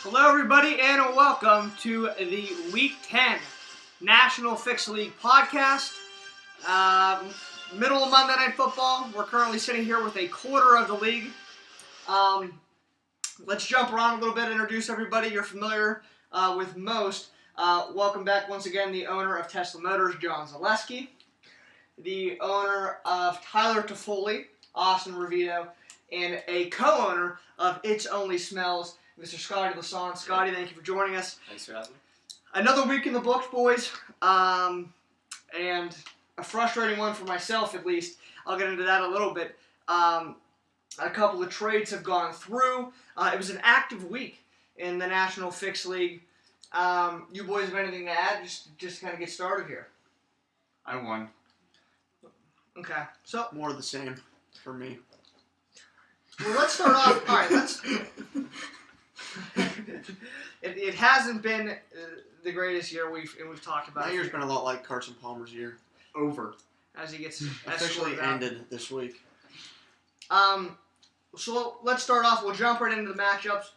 Hello, everybody, and welcome to the Week 10 National Fix League podcast. Middle of Monday Night Football. We're currently sitting here with a quarter of the league. Let's jump around a little bit, introduce everybody. You're familiar with most. Welcome back once again, the owner of Tesla Motors, John Zaleski. The owner of Tyler Toffoli, Austin Revito, and a co-owner of It's Only Smells, Mr. Scotty Lasan. Scotty, thank you for joining us. Thanks for having me. Another week in the books, boys, and a frustrating one for myself, at least. I'll get into that a little bit. A couple of trades have gone through. It was an active week in the National Fix League. You boys have anything to add? Just kind of get started here. I won. Okay, so More of the same for me. well, let's start off. All right, It hasn't been the greatest year we've talked about. That year's been a lot like Carson Palmer's year. Over. As he gets Officially ended this week. So let's start off. We'll jump right into the matchups.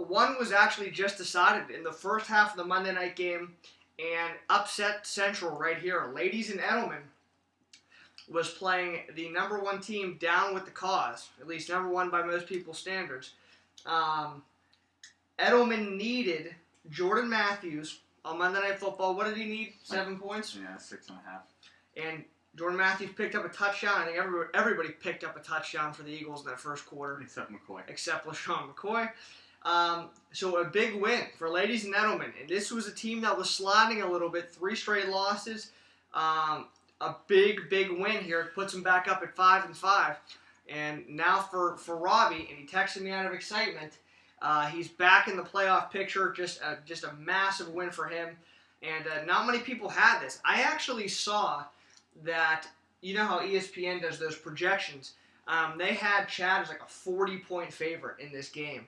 One was actually just decided in the first half of the Monday night game, and upset Central right here. Ladies in Edelman was playing the number one team, Down with the Cause, at least number one by most people's standards. Edelman needed Jordan Matthews on Monday Night Football. What did he need? 7 points? Yeah, 6.5. And Jordan Matthews picked up a touchdown. I think everybody picked up a touchdown for the Eagles in that first quarter. Except McCoy. Except LaShawn McCoy. So a big win for Ladies in Edelman. And this was a team that was sliding a little bit. 3 straight losses. A big win here. It puts them back up at 5-5. And now for Robbie, and he texted me out of excitement, he's back in the playoff picture. Just a massive win for him. And not many people had this. I actually saw that, you know how ESPN does those projections. They had Chad as like a 40-point favorite in this game.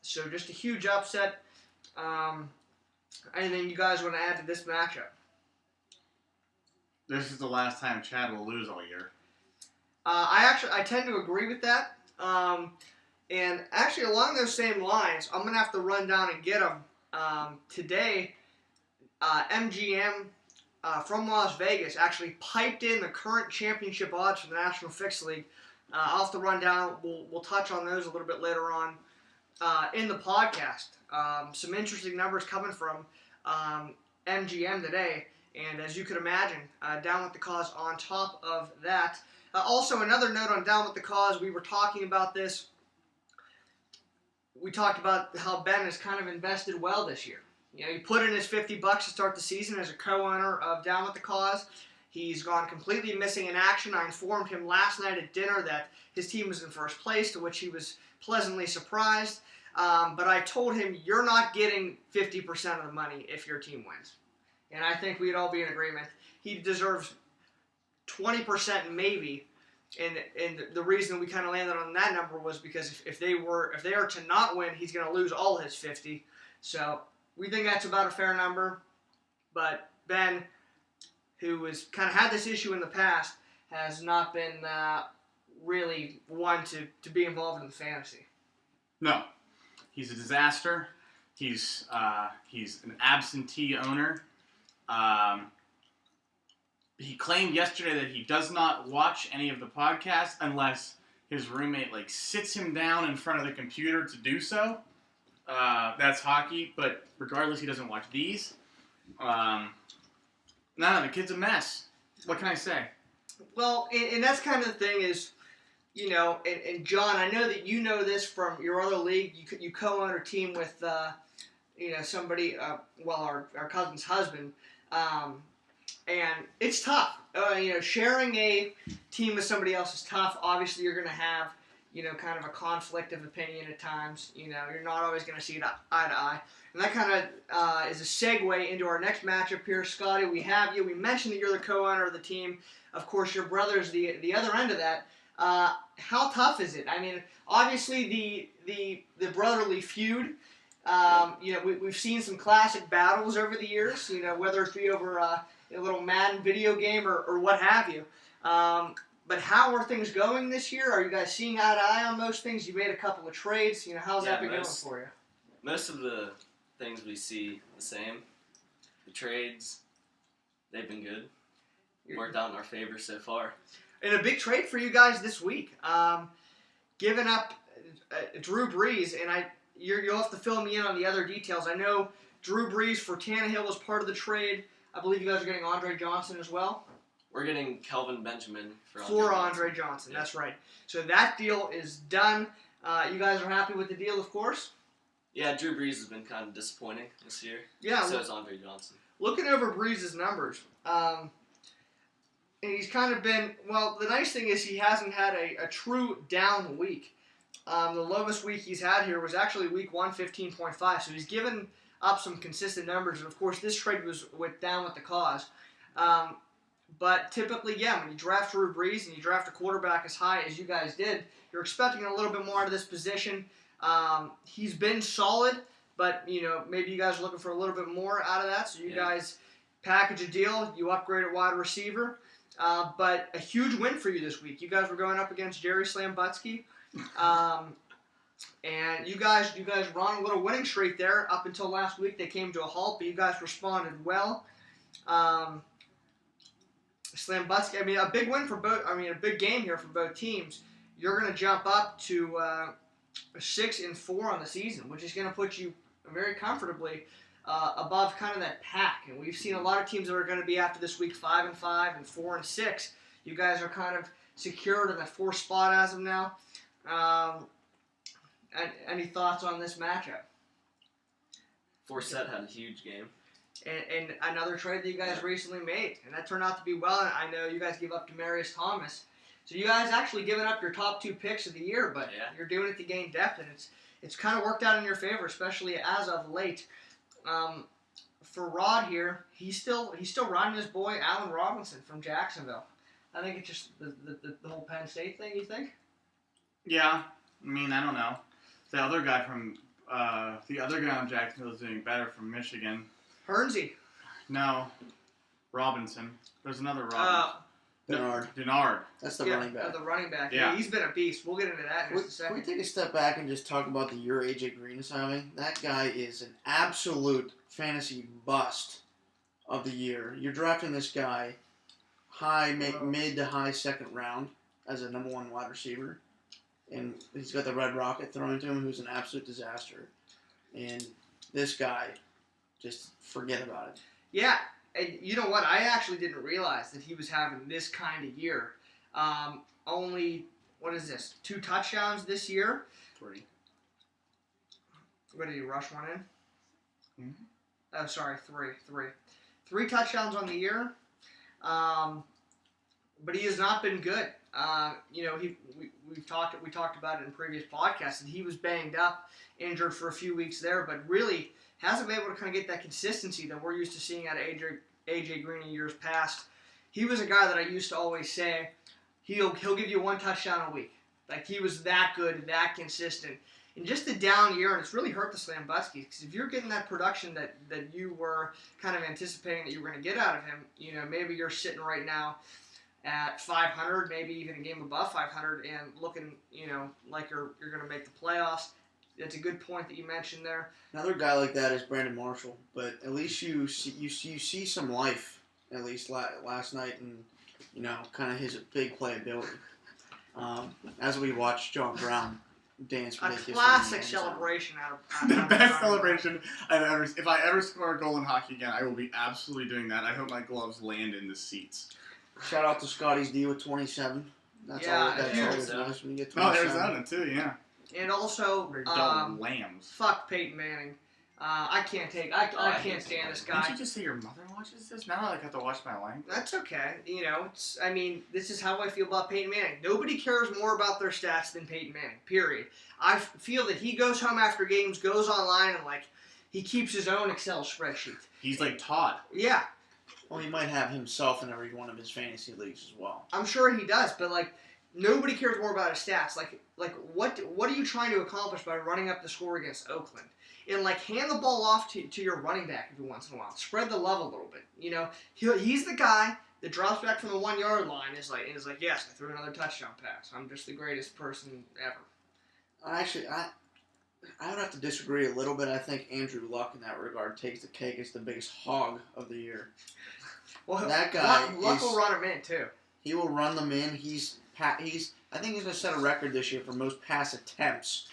So just a huge upset. Anything you guys want to add to this matchup? This is the last time Chad will lose all year. I tend to agree with that. And actually, along those same lines, I'm going to have to run down and get them. Today, MGM from Las Vegas actually piped in the current championship odds for the National Fix League. I'll have to run down. We'll touch on those a little bit later on in the podcast. Some interesting numbers coming from MGM today. And as you could imagine, Down with the Cause on top of that. Also, another note on Down with the Cause, we were talking about this. We talked about how Ben has kind of invested well this year. You know, he put in his $50 to start the season as a co-owner of Down with the Cause. He's gone completely missing in action. I informed him last night at dinner that his team was in first place, to which he was pleasantly surprised. But I told him, you're not getting 50% of the money if your team wins. And I think we'd all be in agreement. He deserves 20% maybe. And the reason we kind of landed on that number was because if they are to not win, he's going to lose all his 50. So we think that's about a fair number. But Ben, who has kind of had this issue in the past, has not been really one to be involved in the fantasy. No. He's a disaster. He's an absentee owner. He claimed yesterday that he does not watch any of the podcasts unless his roommate sits him down in front of the computer to do so. That's hockey, but regardless, he doesn't watch these. The kid's a mess. What can I say? Well, and that's kind of the thing is, you know, and John, I know that you know this from your other league. You co-own a team with, somebody, our cousin's husband. And it's tough. Sharing a team with somebody else is tough. Obviously, you're going to have, kind of a conflict of opinion at times. You're not always going to see it eye to eye. And that kind of is a segue into our next matchup here. Scotty, we have you. We mentioned that you're the co-owner of the team. Of course, your brother's the other end of that. How tough is it? I mean, obviously, the brotherly feud. We've seen some classic battles over the years, whether it be over a little Madden video game or what have you. But how are things going this year? Are you guys seeing eye to eye on most things? You made a couple of trades. How's that been going for you? most of the things we see the same. The trades, they've been good. Worked out in our favor so far. And a big trade for you guys this week. Giving up Drew Brees, and you'll have to fill me in on the other details. I know Drew Brees for Tannehill was part of the trade. I believe you guys are getting Andre Johnson as well. We're getting Kelvin Benjamin for Andre Johnson. Yeah. That's right. So that deal is done. You guys are happy with the deal, of course? Yeah, Drew Brees has been kind of disappointing this year. Yeah. So is Andre Johnson. Looking over Brees' numbers, and he's kind of been, well, the nice thing is he hasn't had a true down week. The lowest week he's had here was actually week 1, 15.5, so he's given up some consistent numbers, and of course this trade was down with the cause. But typically, yeah, when you draft Drew Brees and you draft a quarterback as high as you guys did, you're expecting a little bit more out of this position. He's been solid, but maybe you guys are looking for a little bit more out of that. So you guys package a deal, you upgrade at wide receiver. But a huge win for you this week. You guys were going up against Jerry Slambutsky. And you guys were on a little winning streak there up until last week. They came to a halt, but you guys responded well. Slambutsky, a big win for both. A big game here for both teams. You're going to jump up to 6-4 on the season, which is going to put you very comfortably above kind of that pack. And we've seen a lot of teams that are going to be after this week 5-5 and 4-6. You guys are kind of secured in that 4th spot as of now. Any thoughts on this matchup? Forsett had a huge game. And another trade that you guys recently made, and that turned out to be well. And I know you guys gave up Demaryius Thomas, so you guys actually given up your top 2 picks of the year, but you're doing it to gain depth, and it's kind of worked out in your favor, especially as of late. For Rod here, he's still riding his boy Allen Robinson from Jacksonville. I think it's just the whole Penn State thing. You think? Yeah, I don't know. The other guy on Jacksonville is doing better from Michigan. Hernsey. No, Robinson. There's another Robinson. Denard. That's the running back. The running back. Yeah. He's been a beast. We'll get into that in just a second. Can we take a step back and just talk about the year AJ Green is having? That guy is an absolute fantasy bust of the year. You're drafting this guy mid to high 2nd round as a number 1 wide receiver. And he's got the Red Rocket thrown to him, who's an absolute disaster. And this guy, just forget about it. Yeah, and you know what? I actually didn't realize that he was having this kind of year. Only, 2 touchdowns this year? 3. What did he rush one in? Mm-hmm. Oh, sorry, 3. 3 touchdowns on the year. But he has not been good. We talked about it in previous podcasts, and he was banged up, injured for a few weeks there, but really hasn't been able to kind of get that consistency that we're used to seeing out of AJ Green in years past. He was a guy that I used to always say he'll give you 1 touchdown a week. Like, he was that good, that consistent. And just a down year, and it's really hurt the Slambutsky, because if you're getting that production that you were kind of anticipating that you were going to get out of him, maybe you're sitting right now at 500, maybe even a game above 500, and looking, like you're going to make the playoffs. That's a good point that you mentioned there. Another guy like that is Brandon Marshall, but at least you see some life, at least last night, and kind of his big playability. As we watched John Brown dance A ridiculously. classic celebration out of The best celebration I've ever. If I ever score a goal in hockey again, I will be absolutely doing that. I hope my gloves land in the seats. Shout out to Scotty's D with 27. That's always nice when you get 27. Oh, Arizona too, yeah. And also, They're dumb lambs. fuck Peyton Manning. I can't stand this guy. Didn't you just say your mother watches this? Now I have to watch my language. That's okay. This is how I feel about Peyton Manning. Nobody cares more about their stats than Peyton Manning, period. I feel that he goes home after games, goes online, and, he keeps his own Excel spreadsheet. He's like Todd. Yeah. Well, he might have himself in every one of his fantasy leagues as well. I'm sure he does, but, nobody cares more about his stats. What are you trying to accomplish by running up the score against Oakland? And, hand the ball off to your running back every once in a while. Spread the love a little bit. He's the guy that drops back from the 1-yard line and is like, yes, I threw another touchdown pass. I'm just the greatest person ever. Actually, I would have to disagree a little bit. I think Andrew Luck in that regard takes the cake as the biggest hog of the year. Well, That guy Luck will run him in too. He will run them in. I think he's going to set a record this year for most pass attempts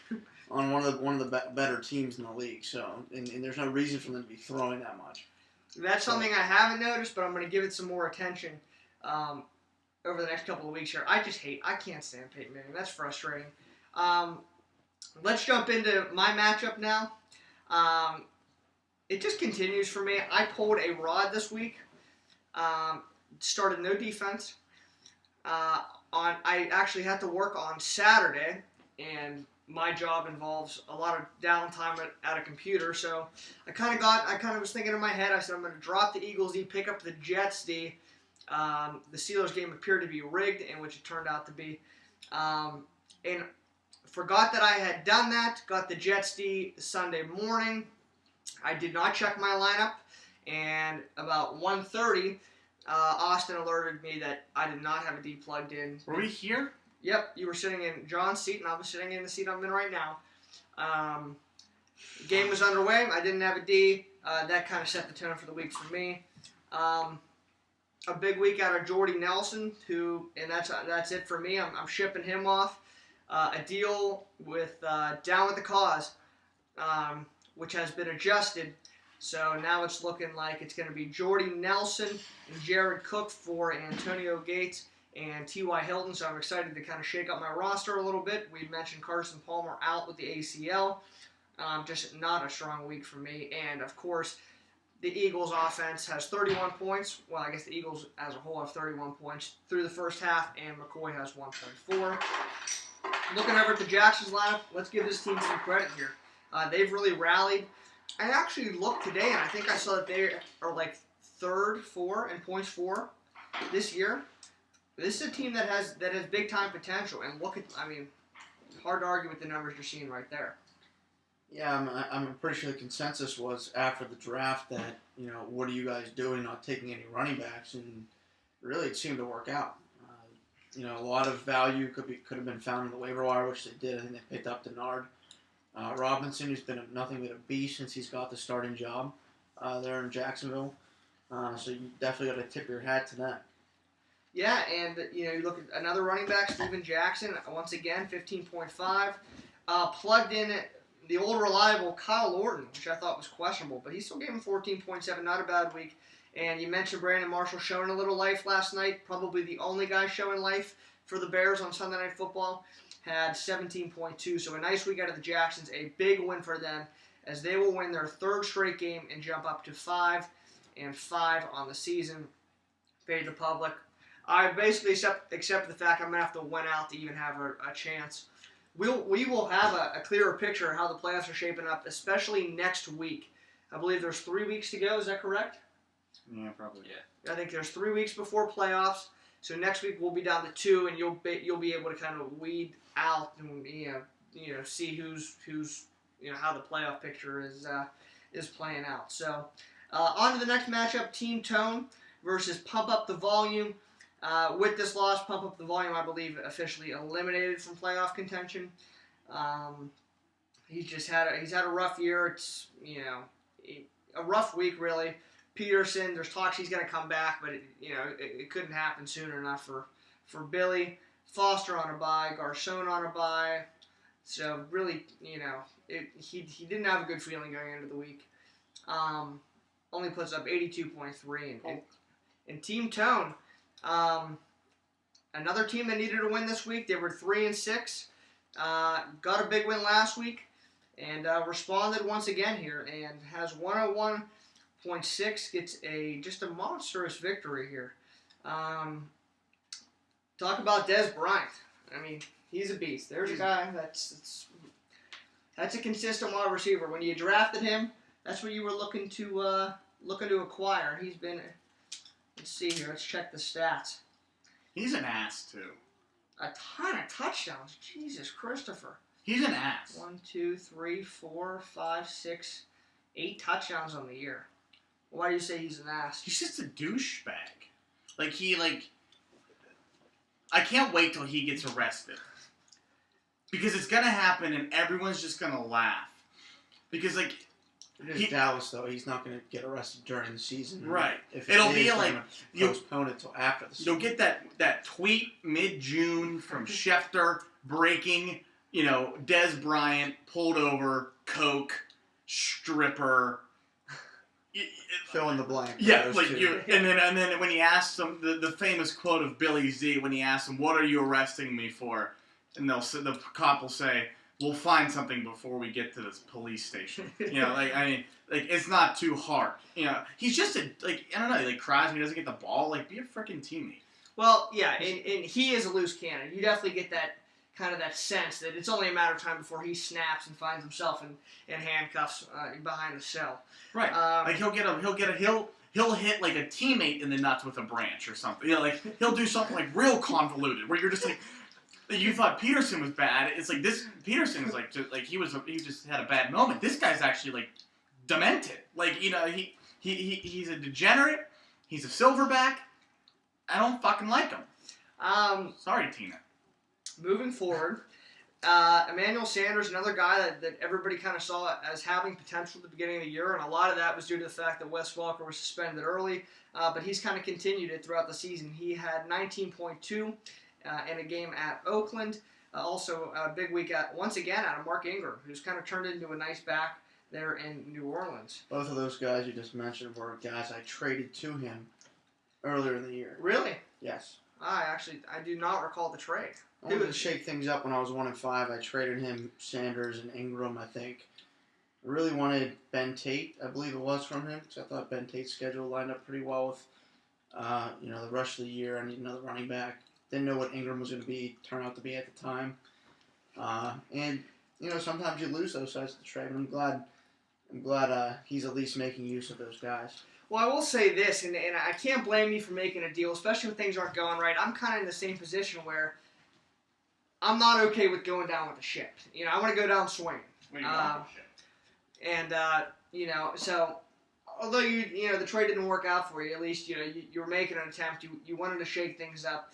on one of the better teams in the league. So, and there's no reason for them to be throwing that much. That's something I haven't noticed, but I'm going to give it some more attention over the next couple of weeks here. I can't stand Peyton Manning. That's frustrating. Let's jump into my matchup now. It just continues for me. I pulled a rod this week. Started no defense. I actually had to work on Saturday, and my job involves a lot of downtime at a computer. So I kind of was thinking in my head. I said I'm going to drop the Eagles D, pick up the Jets D. The Steelers game appeared to be rigged, in which it turned out to be, and forgot that I had done that. Got the Jets D Sunday morning. I did not check my lineup, and about 1:30. Austin alerted me that I did not have a D plugged in. Were we here? Yep, you were sitting in John's seat, and I was sitting in the seat I'm in right now. Game was underway. I didn't have a D. That kind of set the tone for the week for me. A big week out of Jordy Nelson, and that's it for me. I'm shipping him off. A deal with Down with the Cause, which has been adjusted. So now it's looking like it's going to be Jordy Nelson and Jared Cook for Antonio Gates and T.Y. Hilton. So I'm excited to kind of shake up my roster a little bit. We mentioned Carson Palmer out with the ACL. Just not a strong week for me. And, of course, the Eagles offense has 31 points. Well, I guess the Eagles as a whole have 31 points through the first half, and McCoy has 1.4. Looking over at the Jackson's lineup, let's give this team some credit here. They've really rallied. I actually looked today, and I think I saw that they are like third in points for this year. This is a team that has big time potential, and hard to argue with the numbers you're seeing right there. Yeah, I'm pretty sure the consensus was after the draft that, what are you guys doing, not taking any running backs, and really it seemed to work out. A lot of value could have been found in the waiver wire, which they did. I think they picked up Denard Robinson, who's been nothing but a beast since he's got the starting job there in Jacksonville. So you definitely got to tip your hat to that. Yeah, and you look at another running back, Steven Jackson, once again, 15.5. Plugged in the old reliable Kyle Orton, which I thought was questionable, but he still gave him 14.7, not a bad week. And you mentioned Brandon Marshall showing a little life last night, probably the only guy showing life for the Bears on Sunday Night Football, had 17.2. So a nice week out of the Jacksons, a big win for them, as they will win their third straight game and jump up to 5-5 on the season. Paid the public. I basically accept the fact I'm going to have to win out to even have a chance. We will have a clearer picture of how the playoffs are shaping up, especially next week. I believe there's 3 weeks to go. Is that correct? Yeah, probably. Yeah. I think there's 3 weeks before playoffs. So next week we'll be down to 2, and you'll be able to kind of weed out and see who's how the playoff picture is playing out. So on to the next matchup: Team Tone versus Pump Up the Volume. With this loss, Pump Up the Volume, I believe, officially eliminated from playoff contention. He's had a rough year. It's a rough week really. Peterson, there's talks he's going to come back, but it couldn't happen soon enough for Billy. Foster on a bye, Garcon on a bye. So really, he didn't have a good feeling going into the week. Only puts up 82.3 in Team Tone. Another team that needed a win this week. They were 3-6. Got a big win last week and responded once again here and has 101.6. Gets just a monstrous victory here. Talk about Dez Bryant. I mean, he's a beast. There's a guy that's a consistent wide receiver. When you drafted him, that's what you were looking to acquire. He's been. Let's see here. Let's check the stats. He's an ass too. A ton of touchdowns. Jesus, Christopher. He's an ass. 1, 2, 3, 4, 5, 6, 8 touchdowns on the year. Why do you say he's an ass? He's just a douchebag. I can't wait till he gets arrested. because it's gonna happen and everyone's just gonna laugh. Because like It is Dallas though. He's not going to get arrested during the season. Right. If It'll it be is, like they're gonna postpone it till after the season. you'll get that tweet mid-June from Schefter breaking, Des Bryant pulled over, coke, stripper. Fill in the blank. Yeah, Those like two. and then when he asks him the famous quote of Billy Z when he asks him, "What are you arresting me for?" and the cop will say, "We'll find something before we get to this police station." It's not too hard. He's just I don't know, he cries when he doesn't get the ball. Like, be a freaking teammate. Well, yeah, and he is a loose cannon. You definitely get that kind of that sense that it's only a matter of time before he snaps and finds himself in handcuffs behind the cell. Right. He'll hit like a teammate in the nuts with a branch or something. He'll do something like real convoluted where you're just like, you thought Peterson was bad. It's like this Peterson is he just had a bad moment. This guy's actually demented. He's a degenerate. He's a silverback. I don't fucking like him. Sorry, Tina. Moving forward, Emmanuel Sanders, another guy that everybody kind of saw as having potential at the beginning of the year, and a lot of that was due to the fact that Wes Welker was suspended early, but he's kind of continued it throughout the season. He had 19.2 in a game at Oakland. Also, a big week once again out of Mark Ingram, who's kind of turned into a nice back there in New Orleans. Both of those guys you just mentioned were guys I traded to him earlier in the year. Really? Yes. I do not recall the trade. I wanted to shake things up when I was 1-5. I traded him Sanders and Ingram, I think. I really wanted Ben Tate, I believe it was, from him, because I thought Ben Tate's schedule lined up pretty well with, the rest of the year. I need another running back. Didn't know what Ingram was going to turn out to be at the time. And sometimes you lose those sides of the trade, and I'm glad he's at least making use of those guys. Well, I will say this, and I can't blame you for making a deal, especially when things aren't going right. I'm kind of in the same position where I'm not okay with going down with the ship. I want to go down swinging. So although the trade didn't work out for you, at least you were making an attempt. You wanted to shake things up,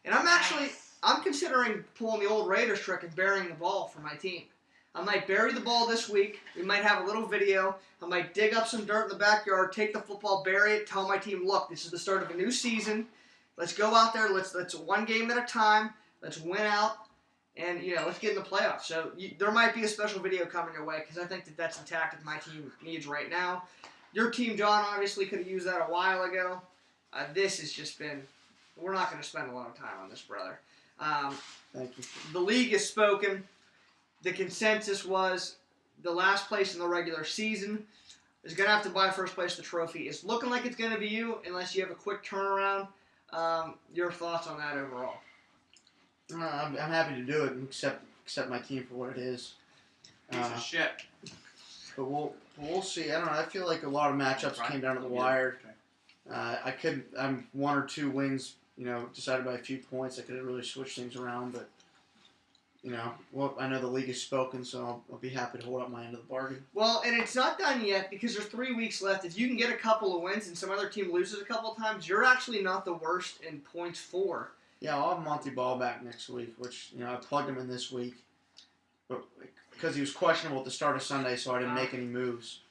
and I'm considering pulling the old Raiders trick and burying the ball for my team. I might bury the ball this week. We might have a little video. I might dig up some dirt in the backyard, take the football, bury it, tell my team, look, this is the start of a new season. Let's go out there. Let's one game at a time. Let's win out, and let's get in the playoffs. So there might be a special video coming your way because I think that's the tactic my team needs right now. Your team, John, obviously could have used that a while ago. This has just been. We're not going to spend a lot of time on this, brother. Thank you. The league has spoken. The consensus was the last place in the regular season is going to have to buy first place the trophy. It's looking like it's going to be you unless you have a quick turnaround. Your thoughts on that overall? I'm happy to do it and accept my team for what it is. Piece of shit. But we'll see. I don't know. I feel like a lot of matchups came down to the wire. I'm 1 or 2 wins, decided by a few points. I could have really switched things around, but I know the league has spoken, so I'll be happy to hold up my end of the bargain. Well, and it's not done yet because there's 3 weeks left. If you can get a couple of wins and some other team loses a couple of times, you're actually not the worst in points for. Yeah, I'll have Monty Ball back next week, which, I plugged him in this week. But because he was questionable at the start of Sunday, so I didn't make any moves.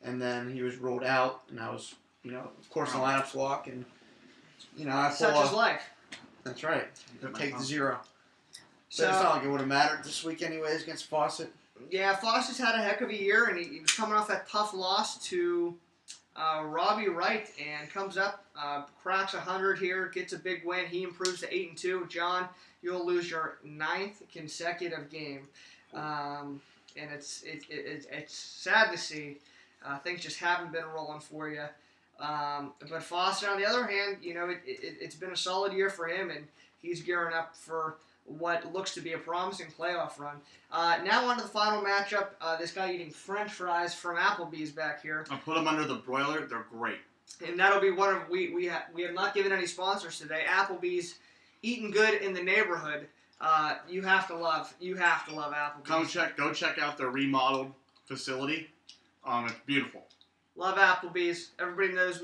And then he was ruled out, and I was, of course, the lineup's lock, and, I pull Such off. is life. That's right. Take the 0. So But it's not like it would have mattered this week anyways against Fawcett. Yeah, Foster's had a heck of a year, and he was coming off that tough loss to Robbie Wright, and comes up, cracks 100 here, gets a big win. He improves to 8-2. John, you'll lose your 9th consecutive game, and it's sad to see. Things just haven't been rolling for you. But Foster, on the other hand, it's been a solid year for him, and he's gearing up for what looks to be a promising playoff run. Now on to the final matchup. This guy eating French fries from Applebee's back here. I'll put them under the broiler. They're great. And that'll be one of we have not given any sponsors today. Applebee's, eating good in the neighborhood. You have to love Applebee's. Go check out their remodeled facility. It's beautiful. Love Applebee's. Everybody knows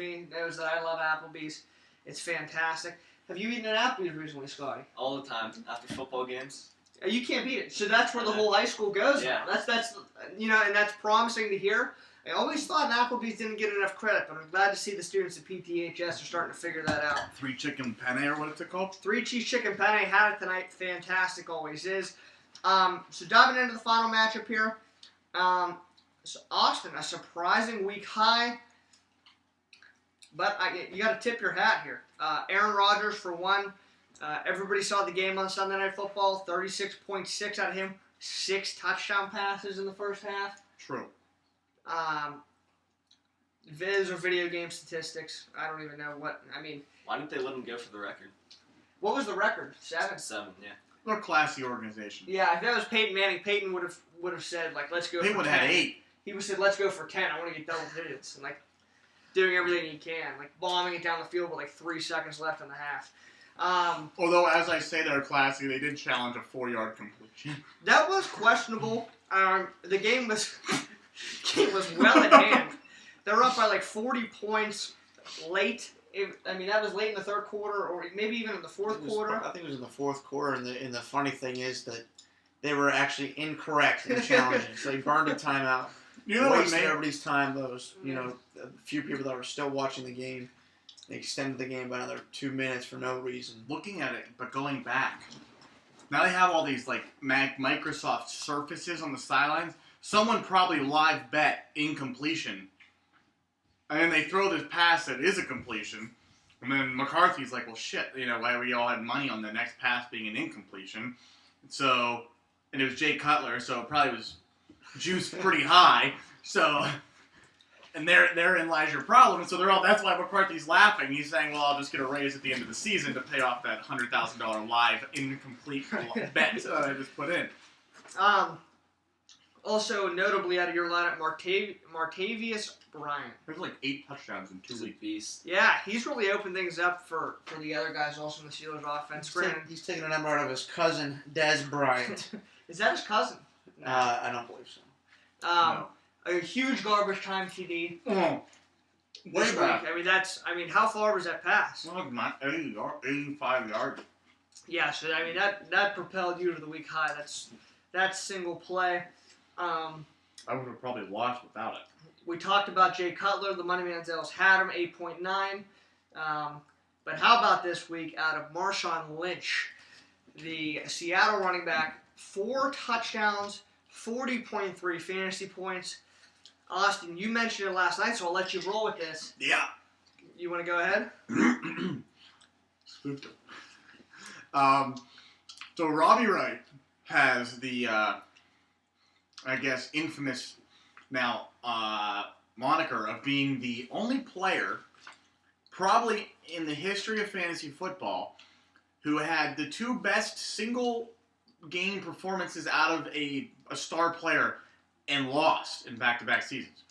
that I love Applebee's. It's fantastic. Have you eaten at Applebee's recently, Scotty? All the time after football games. You can't beat it. So that's where the whole high school goes. Yeah. That's and that's promising to hear. I always thought Applebee's didn't get enough credit, but I'm glad to see the students at PTHS are starting to figure that out. 3 chicken penne, or what is it called? 3 cheese chicken penne, had it tonight. Fantastic, always is. So diving into the final matchup here. So Austin, a surprising week high. But you got to tip your hat here. Aaron Rodgers, for one. Everybody saw the game on Sunday Night Football. 36.6 out of him. 6 touchdown passes in the first half. True. Viz or video game statistics. I don't even know what. I mean, Why didn't they let him go for the record? what was the record? 7. 7, yeah. They're a classy organization. Yeah, if that was Peyton Manning, Peyton would have said like, let's go. They for would 10. have had 8. He would have said, let's go for 10. I want to get double digits and like doing everything he can, like bombing it down the field with like 3 seconds left in the half. Although, as I say, they're classy. They did challenge a 4-yard completion. That was questionable. The game was well at hand. They were up by like 40 points late. That was late in the third quarter, or maybe even in the fourth quarter. I think it was in the fourth quarter, and the funny thing is that they were actually incorrect in challenging. So they burned a timeout. You know what wasted made everybody's time. Those, a few people that were still watching the game. They extended the game by another 2 minutes for no reason. looking at it, but going back. Now they have all these like Microsoft Surfaces on the sidelines. Someone probably live bet incompletion. And then they throw this pass that is a completion. And then McCarthy's like, well, shit, why we all had money on the next pass being an incompletion. So, and it was Jay Cutler, so it probably was juiced pretty high. So, and therein lies your problem. And so that's why McCarthy's laughing. He's saying, well, I'll just get a raise at the end of the season to pay off that $100,000 live incomplete bet that I just put in. Also, notably out of your lineup, Martavius Bryant. There's like 8 touchdowns in 2 He's a weeks. beast. Yeah, he's really opened things up for the other guys also in the Steelers offense. He's taking a number out of his cousin, Des Bryant. Is that his cousin? I don't believe so. No. A huge garbage time TD. Oh, This week. back. How far was that pass? Well, not 85 yards. Yeah, so that propelled you to the week high. That's single play. I would have probably lost without it. We talked about Jay Cutler. The Money Manziels had him 8.9. But how about this week out of Marshawn Lynch, the Seattle running back, 4 touchdowns, 40.3 fantasy points. Austin, you mentioned it last night, so I'll let you roll with this. Yeah. You want to go ahead? Spooked him. So Robbie Wright has the, infamous now moniker of being the only player, probably in the history of fantasy football, who had the 2 best single game performances out of a star player and lost in back-to-back seasons.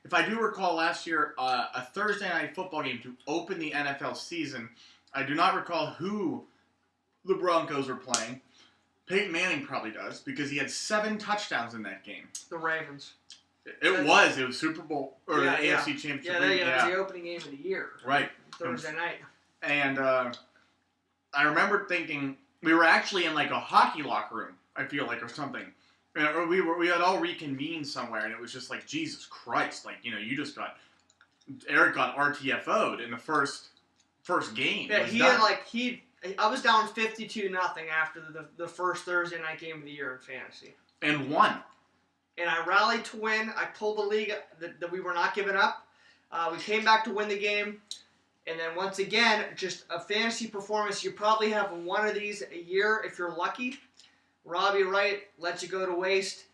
If I do recall last year, a Thursday night football game to open the NFL season, I do not recall who the Broncos were playing. Peyton Manning probably does, because he had 7 touchdowns in that game. The Ravens. It was Super Bowl, or Yeah, the yeah. AFC Championship. Yeah, that was the opening game of the year. Right. Thursday night. And I remember thinking, we were actually in like a hockey locker room, I feel like, or something. Or we had all reconvened somewhere, and it was just like, Jesus Christ, like, Eric got RTFO'd in the first game. Yeah, I was down 52-0 after the first Thursday night game of the year in fantasy. And won. And I rallied to win. I told the league that we were not giving up. We came back to win the game. And then once again, just a fantasy performance. You probably have one of these a year if you're lucky. Robbie Wright lets you go to waste.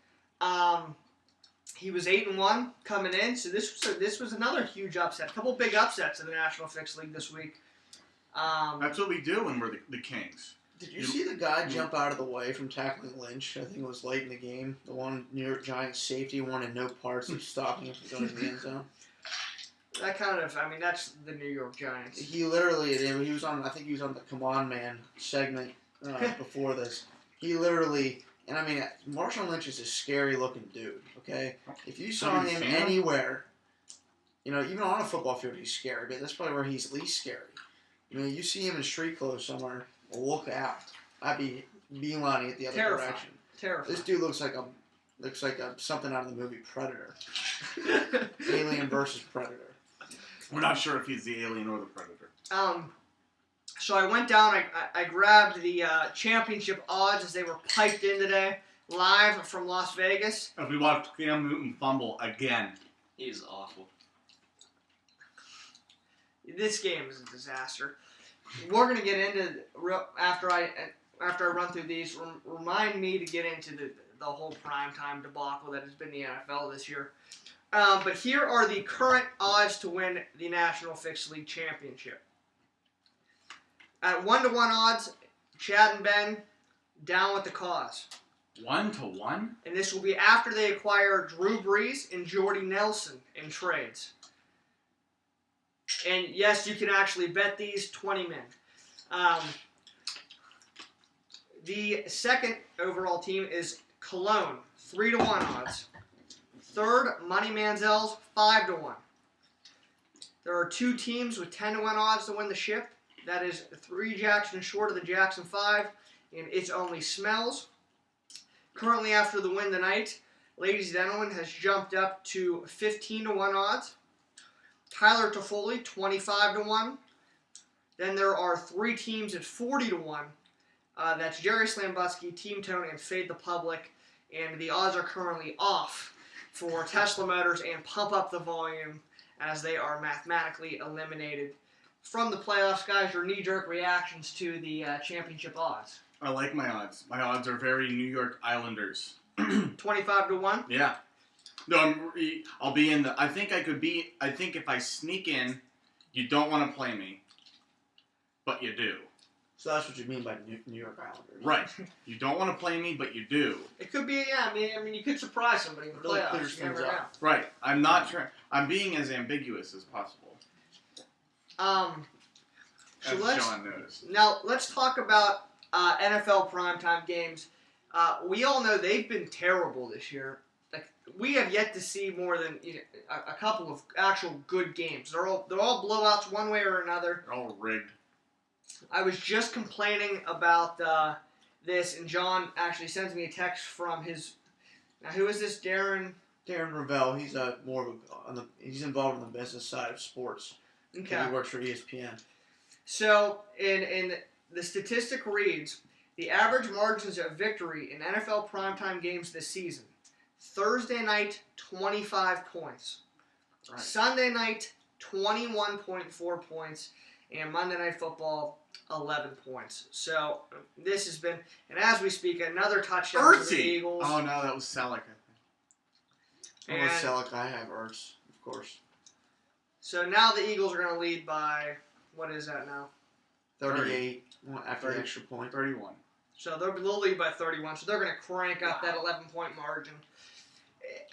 He was 8-1 coming in, so this was another huge upset. A couple big upsets in the National Fix League this week. That's what we do when we're the Kings. Did you see the guy jump out of the way from tackling Lynch? I think it was late in the game. The one New York Giants safety wanted no parts of stopping him from going to the end zone. That's the New York Giants. He literally, he was on. I think he was on the Come On Man segment before this. He literally, and Marshawn Lynch is a scary looking dude. Okay, if you saw him anywhere, even on a football field, he's scary. But that's probably where he's least scary. You see him in street clothes somewhere, look out. I'd be beelining it the other Terrifying. direction. Terrifying. This dude looks like something out of the movie Predator. Alien versus Predator. We're not sure if he's the alien or the predator. So I went down, I grabbed the championship odds as they were piped in today, live from Las Vegas. If we watched Cam Newton fumble again. He's awful. This game is a disaster. We're going to get into, after I run through these, remind me to get into the whole primetime debacle that has been the NFL this year. But here are the current odds to win the National Fixed League Championship. At 1-1 odds, Chad and Ben down with the cause. 1-1? And this will be after they acquire Drew Brees and Jordy Nelson in trades. And yes, you can actually bet these 20 men. The second overall team is Cologne, 3-1 odds. Third, Money Manziel's 5-1. There are 2 teams with 10-1 odds to win the ship. That is 3 Jackson short of the Jackson 5, and It's Only Smells. Currently, after the win tonight, Ladies and Gentlemen has jumped up to 15-1 odds. Tyler Toffoli, 25-1. Then there are 3 teams at 40-1. That's Jerry Slambutsky, Team Tone, and Fade the Public. And the odds are currently off for Tesla Motors and Pump Up the Volume as they are mathematically eliminated from the playoffs. Guys, your knee-jerk reactions to the championship odds. I like my odds. My odds are very New York Islanders. 25-1? Yeah. No, I'll be in the... I think if I sneak in, you don't want to play me, but you do. So that's what you mean by New York Islanders. Right. You don't want to play me, but you do. It could be, yeah. I mean, you could surprise somebody in the Really playoffs. clears You never things know. up. Right. I'm not trying... I'm being as ambiguous as possible. So As John noticed. Now, let's talk about NFL primetime games. We all know they've been terrible this year. Like, we have yet to see more than a couple of actual good games. They're all blowouts one way or another. They're all rigged. I was just complaining about this, and John actually sends me a text from his. Now, who is this? Darren Ravel. He's he's involved in the business side of sports. Okay. He works for ESPN. So, in the statistic reads, the average margins of victory in NFL primetime games this season. Thursday night, 25 points. Right. Sunday night, 21.4 points. And Monday Night Football, 11 points. So, this has been, and as we speak, another touchdown to the Ertzy! Eagles. Oh, no, that was Selleck, I think. I'm with And- Selleck. I have Ertz, of course. So now the Eagles are going to lead by, what is that now? 38 after 30. the extra point. 31. So they'll lead by 31. So they're going to crank up that 11-point margin.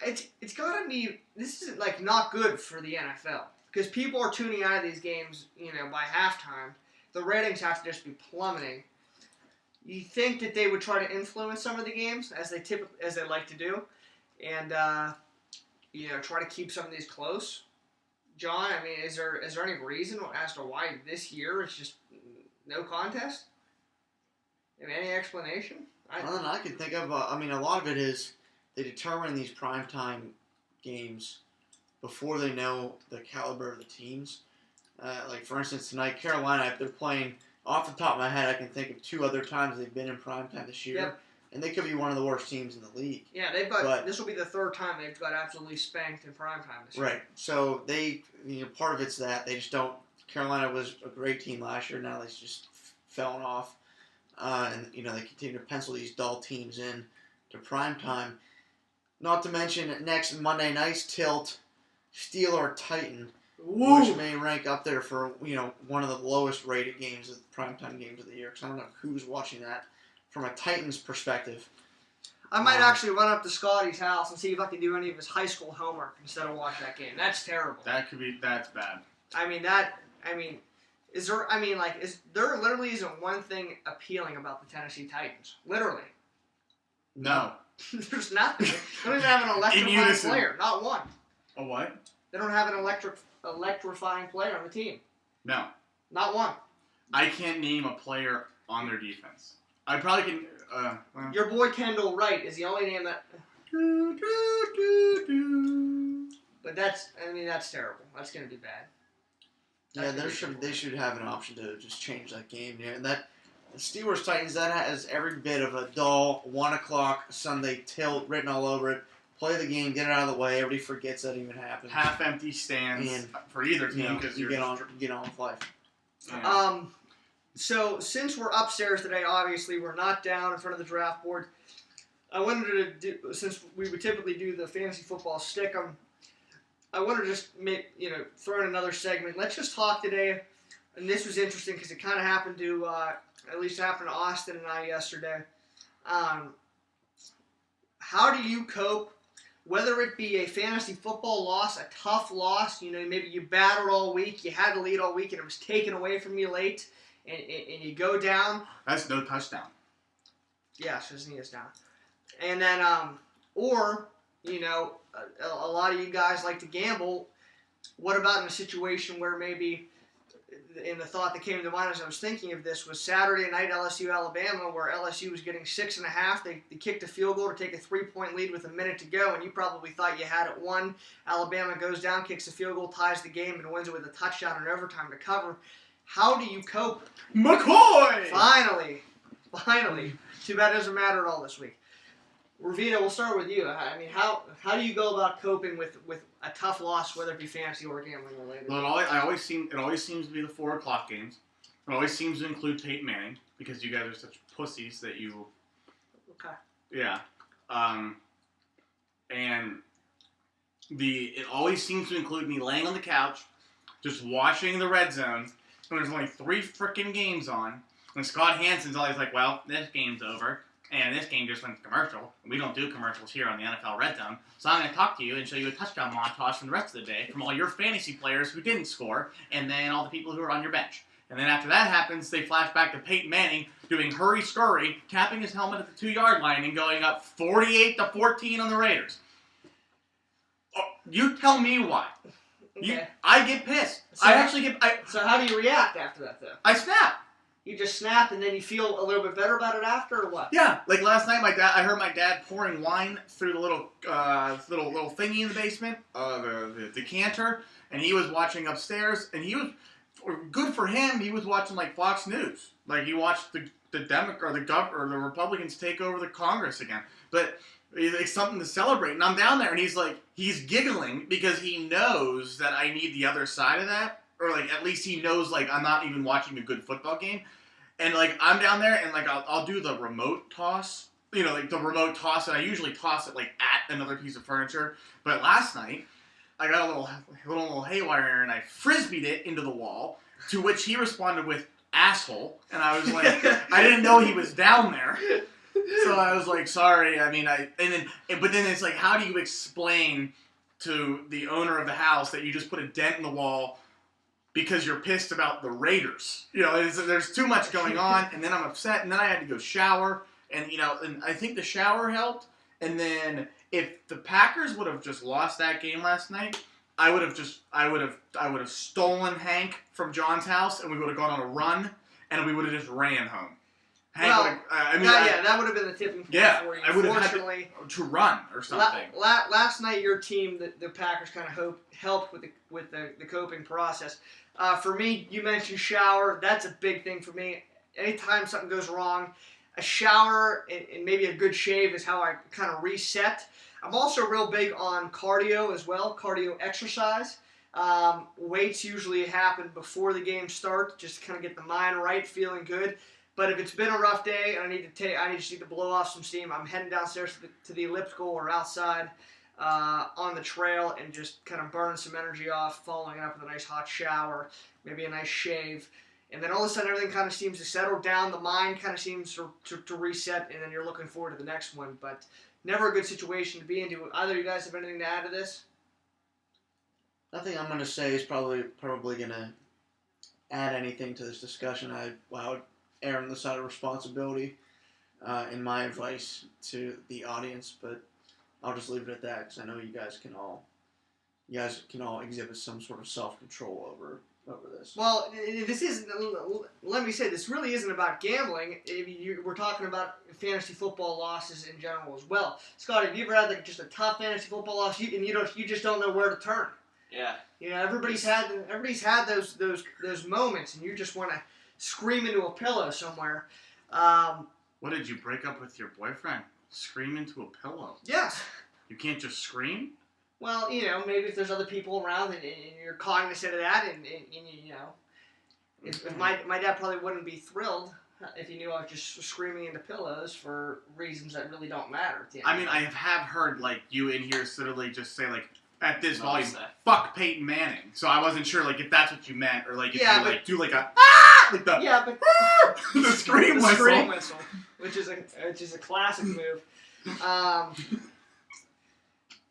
It's got to be, this is like not good for the NFL because people are tuning out of these games, by halftime. The ratings have to just be plummeting. You think that they would try to influence some of the games as they like to do, and try to keep some of these close. John, I mean, is there any reason as to why this year it's just no contest? And any explanation? Well, I can think of. A lot of it is they determine these primetime games before they know the caliber of the teams. Like for instance, tonight Carolina, if they're playing off the top of my head, I can think of 2 other times they've been in primetime this year, Yep. and they could be one of the worst teams in the league. Yeah, this will be the 3rd time they've got absolutely spanked in primetime this year. Right. So they, part of it's that they just don't. Carolina was a great team last year. Now they just fallen off, and they continue to pencil these dull teams in to primetime. Not to mention next Monday night's tilt, Steeler Titan, which may rank up there for one of the lowest rated games of primetime games of the year. Because I don't know who's watching that from a Titans perspective. I might actually run up to Scotty's house and see if I can do any of his high school homework instead of watch that game. That's terrible. That's bad. Is there literally isn't one thing appealing about the Tennessee Titans? Literally. No. There's nothing. They don't even have an electrifying unison. player. Not one. A what? They don't have an electrifying player on the team. No. Not one. I can't name a player on their defense. I probably can. Well. Your boy Kendall Wright is the only name that. But that's terrible. That's gonna be bad. Yeah, they should have an option to just change that game. Yeah, and that the Steelers Titans, that has every bit of a dull 1:00 Sunday tilt written all over it. Play the game, get it out of the way. Everybody forgets that even happened. Half-empty stands And, for either team because you get on with life. Yeah. So since we're upstairs today, obviously we're not down in front of the draft board. I wanted to do, since we would typically do the fantasy football stick 'em, I wanted to just throw in another segment. Let's just talk today, and this was interesting because it kind of happened to, at least happened to Austin and I yesterday. How do you cope, whether it be a fantasy football loss, a tough loss, maybe you battled all week, you had to lead all week, and it was taken away from you late, and you go down. That's no touchdown. Yes, his knee is down. And then, or, a lot of you guys like to gamble. What about in a situation where maybe, and the thought that came to mind as I was thinking of this was Saturday night LSU Alabama, where LSU was getting 6.5. They kicked a field goal to take a 3-point lead with a minute to go, and you probably thought you had it won. Alabama goes down, kicks a field goal, ties the game, and wins it with a touchdown in overtime to cover. How do you cope? McCoy! Finally. Too bad it doesn't matter at all this week. Ravita, we'll start with you. I mean, how do you go about coping with a tough loss, whether it be fantasy or gambling related? Well, it always seems to be the 4:00 games. It always seems to include Peyton Manning because you guys are such pussies that you. Okay. Yeah. And it always seems to include me laying on the couch, just watching the red zone, and there's only 3 freaking games on, and Scott Hansen's always like, "Well, this game's over." And this game just went to commercial. We don't do commercials here on the NFL Red Zone. So I'm going to talk to you and show you a touchdown montage from the rest of the day from all your fantasy players who didn't score and then all the people who are on your bench. And then after that happens, they flash back to Peyton Manning doing hurry-scurry, tapping his helmet at the 2-yard line and going up 48-14 on the Raiders. Oh, you tell me why. Okay. I get pissed. So, So how do you react after that, though? I snap. You just snap and then you feel a little bit better about it after, or what? Yeah, like last night, I heard my dad pouring wine through the little thingy in the basement, the decanter, and he was watching upstairs, and he was good for him. He was watching like Fox News, like he watched the the Republicans take over the Congress again. But it's something to celebrate, and I'm down there, and he's giggling because he knows that I need the other side of that. Or, like, at least he knows, like, I'm not even watching a good football game. And, like, I'm down there, and, like, I'll do the remote toss. Like, the remote toss, and I usually toss it, like, at another piece of furniture. But last night, I got a little haywire, and I frisbeed it into the wall, to which he responded with, asshole. And I was like, I didn't know he was down there. So I was like, sorry. I mean, but then it's like, how do you explain to the owner of the house that you just put a dent in the wall because you're pissed about the Raiders? There's too much going on, and then I'm upset, and then I had to go shower, and and I think the shower helped. And then if the Packers would have just lost that game last night, I would have stolen Hank from John's house, and we would have gone on a run, and we would have just ran home. Hank that would have been the tipping point for you. I would have had to run or something. Last night, your team, the Packers, kind of helped with the coping process. For me, you mentioned shower. That's a big thing for me. Anytime something goes wrong, a shower and maybe a good shave is how I kind of reset. I'm also real big on cardio as well, cardio exercise. Weights usually happen before the game starts, just to kind of get the mind right, feeling good. But if it's been a rough day and I just need to blow off some steam, I'm heading downstairs to the elliptical or outside on the trail and just kind of burning some energy off, following it up with a nice hot shower, maybe a nice shave. And then all of a sudden everything kind of seems to settle down, the mind kind of seems to reset, and then you're looking forward to the next one. But never a good situation to be in. Do either of you guys have anything to add to this? Nothing I'm going to say is probably going to add anything to this discussion. I would err on the side of responsibility in my advice to the audience, but I'll just leave it at that because I know you guys can all exhibit some sort of self-control over over this. Well, this isn't. Let me say, this really isn't about gambling. We're talking about fantasy football losses in general as well. Scott, have you ever had like just a tough fantasy football loss, and you just don't know where to turn? Yeah. You know, everybody's had those moments, and you just want to scream into a pillow somewhere. What did you break up with your boyfriend? Scream into a pillow. Yes. You can't just scream? Well, you know, maybe if there's other people around and you're cognizant of that, and you know, if my dad probably wouldn't be thrilled if he knew I was just screaming into pillows for reasons that really don't matter. At the end I of mean, the I day. have heard, like, you in here literally just say, like, at this No, volume, say. fuck Peyton Manning. So I wasn't sure, like, if that's what you meant, or, like, if Yeah, you, but- like, do, like, a, ah! Like the, Yeah, but the scream the whistle. scream whistle, which is a classic move.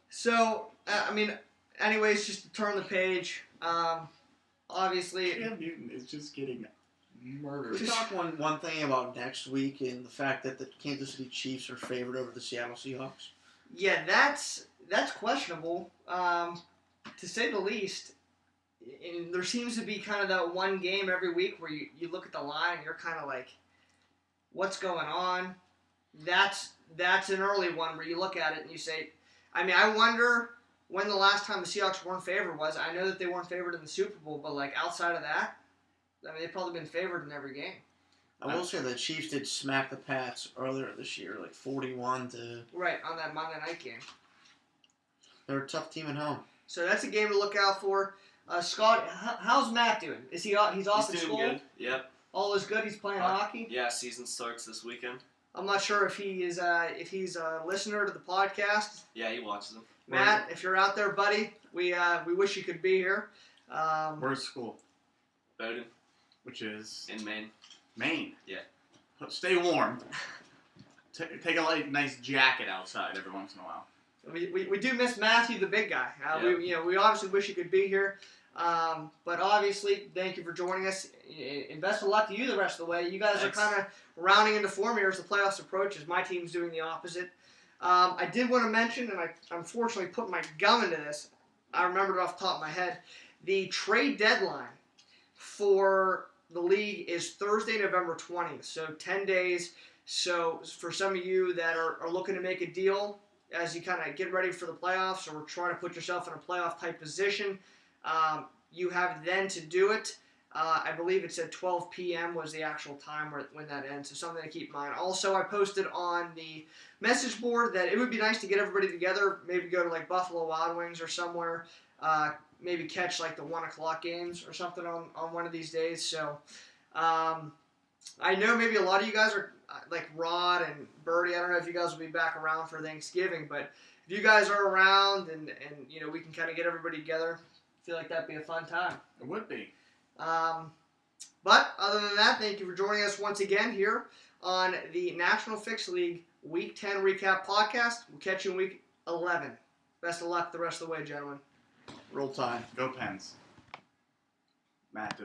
So I mean, anyways, just to turn the page. Obviously, Cam Newton is just getting murdered. Let's talk one thing about next week and the fact that the Kansas City Chiefs are favored over the Seattle Seahawks. yeah, that's questionable, to say the least. And there seems to be kind of that one game every week where you look at the line and you're kind of like, what's going on? That's an early one where you look at it and you say, I mean, I wonder when the last time the Seahawks weren't favored was. I know that they weren't favored in the Super Bowl, but like outside of that, I mean, they've probably been favored in every game. I will say the Chiefs did smack the Pats earlier this year, like 41-. Right, on that Monday night game. They're a tough team at home. So that's a game to look out for. Scott, how's Matt doing? Is he's off He's at doing school? good. Yep. All is good. He's playing hockey. Yeah, season starts this weekend. I'm not sure if he's a listener to the podcast. Yeah, he watches them. Matt, if you're out there, buddy, we wish you could be here. Where's school? Bowden Which is in Maine. Maine. Yeah. Stay warm. Take a nice jacket outside every once in a while. We do miss Matthew, the big guy. Yeah. We obviously wish you could be here. But obviously, thank you for joining us. And best of luck to you the rest of the way. You guys Thanks. are kind of rounding into form here as the playoffs approaches. My team's doing the opposite. I did want to mention, and I unfortunately put my gum into this. I remembered it off the top of my head. The trade deadline for the league is Thursday, November 20th. So 10 days. So for some of you that are looking to make a deal as you kind of get ready for the playoffs or trying to put yourself in a playoff type position, you have then to do it. I believe it said 12 p.m. was the actual time when that ends, so something to keep in mind. Also, I posted on the message board that it would be nice to get everybody together, maybe go to like Buffalo Wild Wings or somewhere, maybe catch like the 1 o'clock games or something on one of these days. So I know maybe a lot of you guys are like Rod and Birdie. I don't know if you guys will be back around for Thanksgiving, but if you guys are around and you know we can kind of get everybody together, I feel like that'd be a fun time. It would be. But other than that, thank you for joining us once again here on the National Fix League Week 10 Recap Podcast. We'll catch you in Week 11. Best of luck the rest of the way, gentlemen. Roll Tide. Go Pens. Matt.